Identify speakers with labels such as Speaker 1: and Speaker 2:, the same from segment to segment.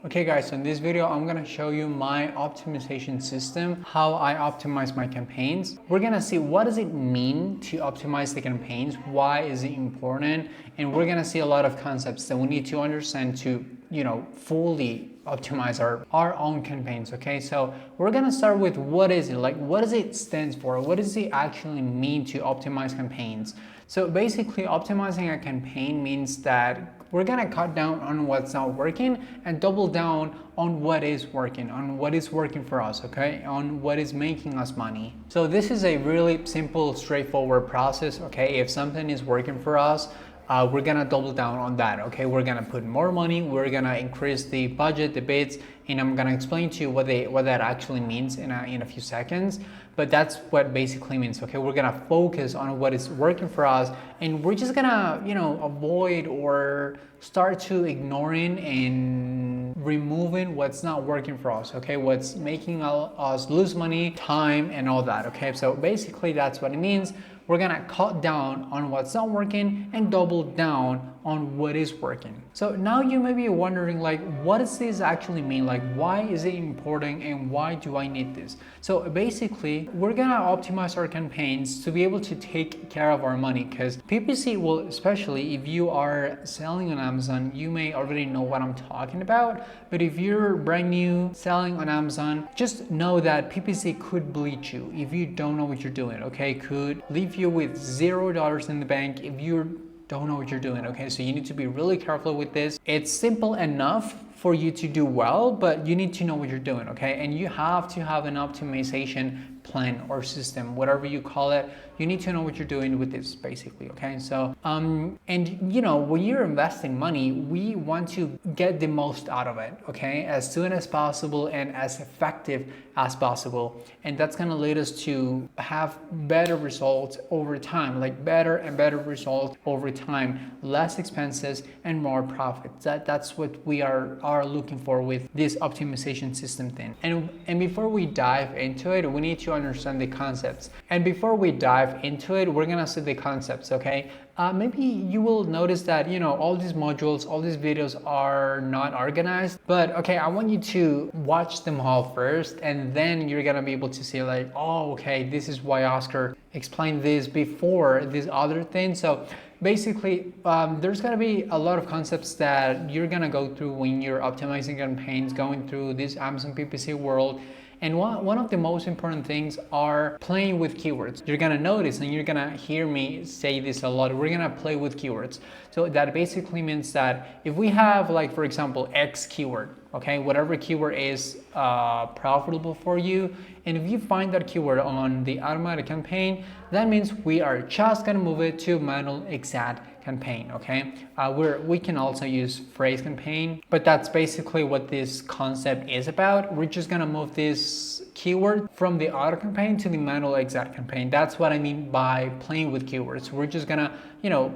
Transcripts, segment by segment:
Speaker 1: Okay guys, so in this video, I'm gonna show you my optimization system, how I optimize my campaigns. We're gonna see what does it mean to optimize the campaigns, why is it important, and we're gonna see a lot of concepts that we need to understand to, fully optimize our own campaigns, okay? So we're gonna start with what is it, like what does it stand for? What does it actually mean to optimize campaigns? So basically optimizing a campaign means that we're gonna cut down on what's not working and double down on what is working for us, okay? On what is making us money. So this is a really simple, straightforward process, okay? If something is working for us, we're gonna double down on that, okay? We're gonna put more money, we're gonna increase the budget, the bids, and I'm gonna explain to you what that actually means in a few seconds. But that's what basically means, okay? We're gonna focus on what is working for us, and we're just gonna, avoid or start to ignoring and removing what's not working for us, okay? What's making us lose money, time, and all that, okay? So basically that's what it means. We're gonna cut down on what's not working and double down on what is working. So now you may be wondering, like, what does this actually mean? Like, why is it important and why do I need this? So basically, we're gonna optimize our campaigns to be able to take care of our money, because PPC will, especially if you are selling on Amazon, you may already know what I'm talking about. But if you're brand new selling on Amazon, just know that PPC could bleed you if you don't know what you're doing, okay? Could leave you with $0 in the bank if you don't know what you're doing, okay? So you need to be really careful with this. It's simple enough for you to do well, but you need to know what you're doing, okay? And you have to have an optimization plan or system, whatever you call it. You need to know what you're doing with this, basically, okay? So, and when you're investing money, we want to get the most out of it, okay? As soon as possible and as effective as possible. And that's gonna lead us to have better results over time, like better and better results over time, less expenses and more profits. That's what we are looking for with this optimization system thing. And before we dive into it, we need to understand the concepts. And before we dive into it, we're gonna see the concepts, okay? Maybe you will notice that, all these modules, all these videos are not organized, but okay, I want you to watch them all first, and then you're gonna be able to see like, oh, okay, this is why Oscar explained this before this other thing. So basically, there's gonna be a lot of concepts that you're gonna go through when you're optimizing campaigns, going through this Amazon PPC world. And one of the most important things are playing with keywords. You're gonna notice and you're gonna hear me say this a lot. We're gonna play with keywords. So that basically means that if we have, like, for example, X keyword, okay, whatever keyword is profitable for you, and if you find that keyword on the automatic campaign, that means we are just gonna move it to manual exact campaign, okay? We can also use phrase campaign, but that's basically what this concept is about. We're just gonna move this keyword from the auto campaign to the manual exact campaign. That's what I mean by playing with keywords. We're just gonna,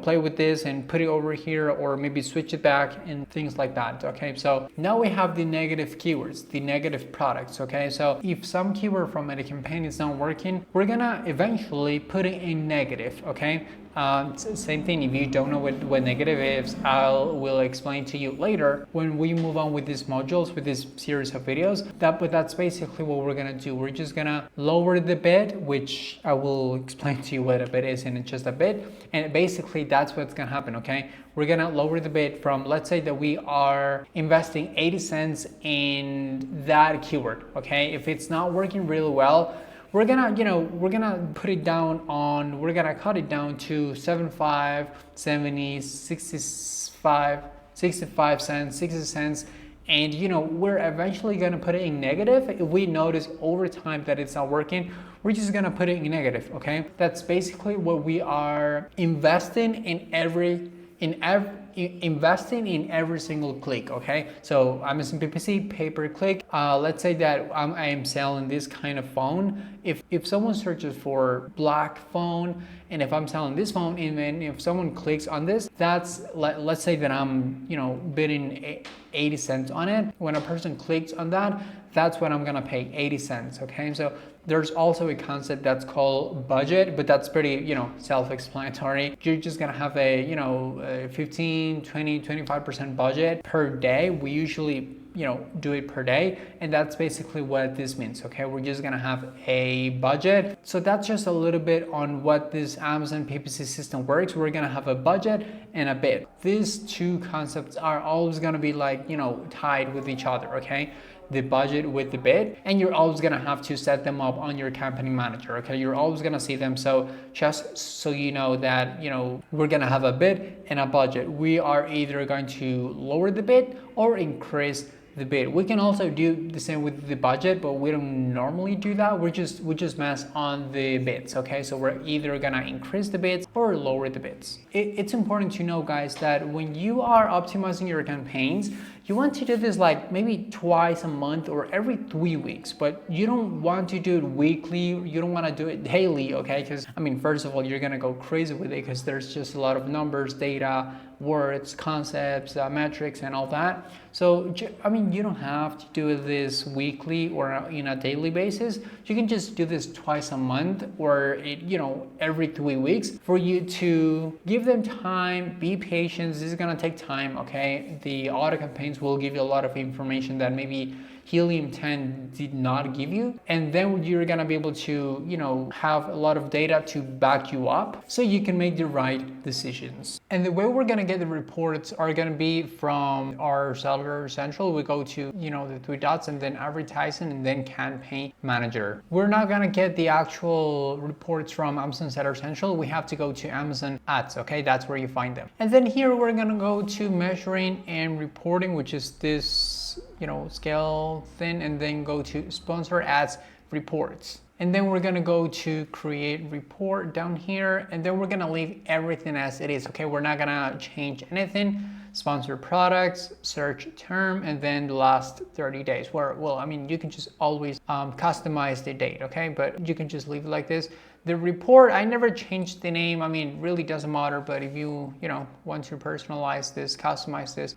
Speaker 1: play with this and put it over here, or maybe switch it back and things like that, okay? So now we have the negative keywords, the negative products, okay? So if some keyword from a campaign is not working, we're gonna eventually put it in negative, okay? Same thing, if you don't know what negative is, will explain to you later when we move on with these modules, with this series of videos. But that's basically what we're gonna do. We're just gonna lower the bid, which I will explain to you what a bid is in just a bit. And basically that's what's gonna happen, okay? We're gonna lower the bid from, let's say that we are investing 80 cents in that keyword, okay? If it's not working really well, we're gonna put it down on, we're gonna cut it down to 75, 70, 65 cents, 60 cents. And we're eventually gonna put it in negative. If we notice over time that it's not working, we're just gonna put it in negative, okay? That's basically what we are investing in investing in every single click, okay? So Amazon PPC, pay-per-click. Let's say that I am selling this kind of phone. If someone searches for black phone, and if I'm selling this phone, and then if someone clicks on this, that's, let's say that I'm, bidding 80 cents on it. When a person clicks on that, that's when I'm gonna pay 80 cents, okay? So there's also a concept that's called budget, but that's pretty, self-explanatory. You're just gonna have a, 15, 20, 25% budget per day. We usually do it per day. And that's basically what this means. Okay, we're just gonna have a budget. So that's just a little bit on what this Amazon PPC system works. We're gonna have a budget and a bid. These two concepts are always gonna be like, tied with each other. Okay, the budget with the bid, and you're always gonna have to set them up on your campaign manager. Okay, you're always gonna see them. So just so you know that we're gonna have a bid and a budget. We are either going to lower the bid or increase the bid. We can also do the same with the budget, but we don't normally do that. We just mess on the bids. Okay, so we're either gonna increase the bids or lower the bids. It's important to know, guys, that when you are optimizing your campaigns, you want to do this like maybe twice a month or every 3 weeks, but you don't want to do it weekly. You don't want to do it daily, okay? Because first of all, you're gonna go crazy with it because there's just a lot of numbers, data, words, concepts, metrics, and all that. So you don't have to do this weekly or in a daily basis. You can just do this twice a month or every 3 weeks for you to give them time. Be patient. This is gonna take time. Okay, the auto campaigns will give you a lot of information that maybe Helium 10 did not give you, and then you're gonna be able to have a lot of data to back you up so you can make the right decisions. And the way we're gonna get the reports are gonna be from our Seller Central. We go to the three dots and then advertising and then campaign manager. We're not gonna get the actual reports from Amazon Seller Central. We have to go to Amazon Ads. Okay, that's where you find them. And then here we're gonna go to measuring and reporting, which is this scale thing, and then go to sponsor ads reports. And then we're gonna go to create report down here, and then we're gonna leave everything as it is. Okay, we're not gonna change anything. Sponsor products, search term, and then the last 30 days. You can just always customize the date, okay? But you can just leave it like this. The report, I never changed the name. Really doesn't matter, but if you want to personalize this, customize this,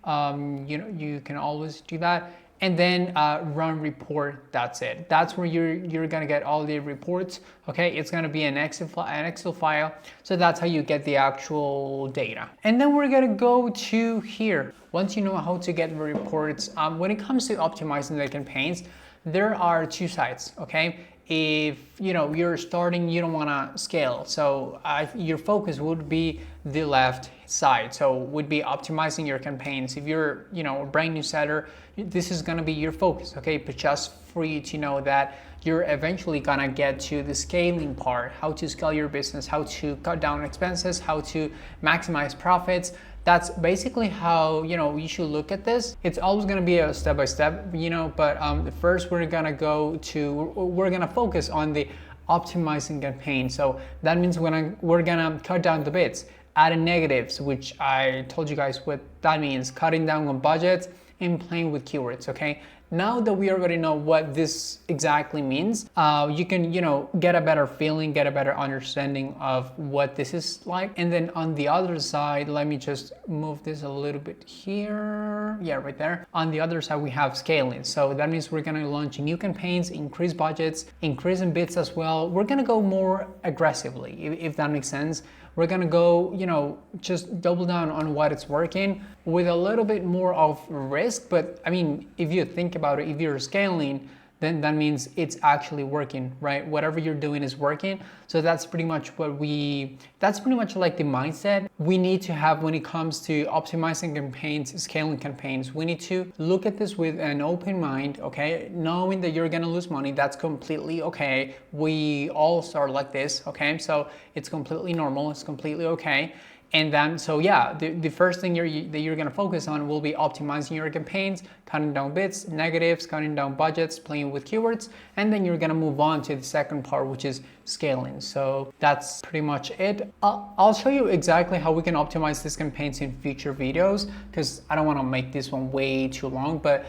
Speaker 1: you can always do that. And then run report, that's it. That's where you're gonna get all the reports, okay? It's gonna be an Excel file, so that's how you get the actual data. And then we're gonna go to here. Once you know how to get the reports, when it comes to optimizing the campaigns, there are two sides, okay? If you're starting, you don't want to scale, so your focus would be the left side, so would be optimizing your campaigns. If you're a brand new seller, this is going to be your focus, okay? But just for you to know that you're eventually gonna get to the scaling part, how to scale your business, how to cut down expenses, how to maximize profits. That's basically how you should look at this. It's always gonna be a step by step, but first we're gonna focus on the optimizing campaign. So that means we're gonna cut down the bids, adding negatives, which I told you guys what that means, cutting down on budgets and playing with keywords, okay? Now that we already know what this exactly means, you can, get a better feeling, get a better understanding of what this is like. And then on the other side, let me just move this a little bit here. Yeah, right there. On the other side, we have scaling. So that means we're gonna launch new campaigns, increase budgets, increase in bids as well. We're gonna go more aggressively, if that makes sense. We're gonna go, just double down on what is working with a little bit more of risk. But if you think about it, if you're scaling, then that means it's actually working, right? Whatever you're doing is working. So that's pretty much like the mindset we need to have when it comes to optimizing campaigns, scaling campaigns. We need to look at this with an open mind, okay? Knowing that you're gonna lose money, that's completely okay. We all start like this, okay? So it's completely normal, it's completely okay. And then, so yeah, the first thing that you're gonna focus on will be optimizing your campaigns, cutting down bids, negatives, cutting down budgets, playing with keywords, and then you're gonna move on to the second part, which is scaling. So that's pretty much it. I'll show you exactly how we can optimize these campaigns in future videos, because I don't wanna make this one way too long, but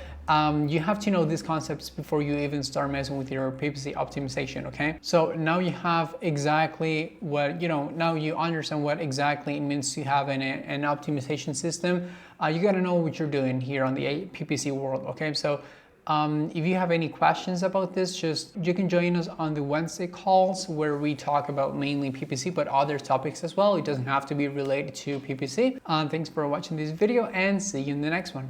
Speaker 1: you have to know these concepts before you even start messing with your PPC optimization, okay? So now you have exactly what, now you understand what exactly it means to have an optimization system. You gotta know what you're doing here on the PPC world, okay? So if you have any questions about this, you can join us on the Wednesday calls where we talk about mainly PPC, but other topics as well. It doesn't have to be related to PPC. Thanks for watching this video and see you in the next one.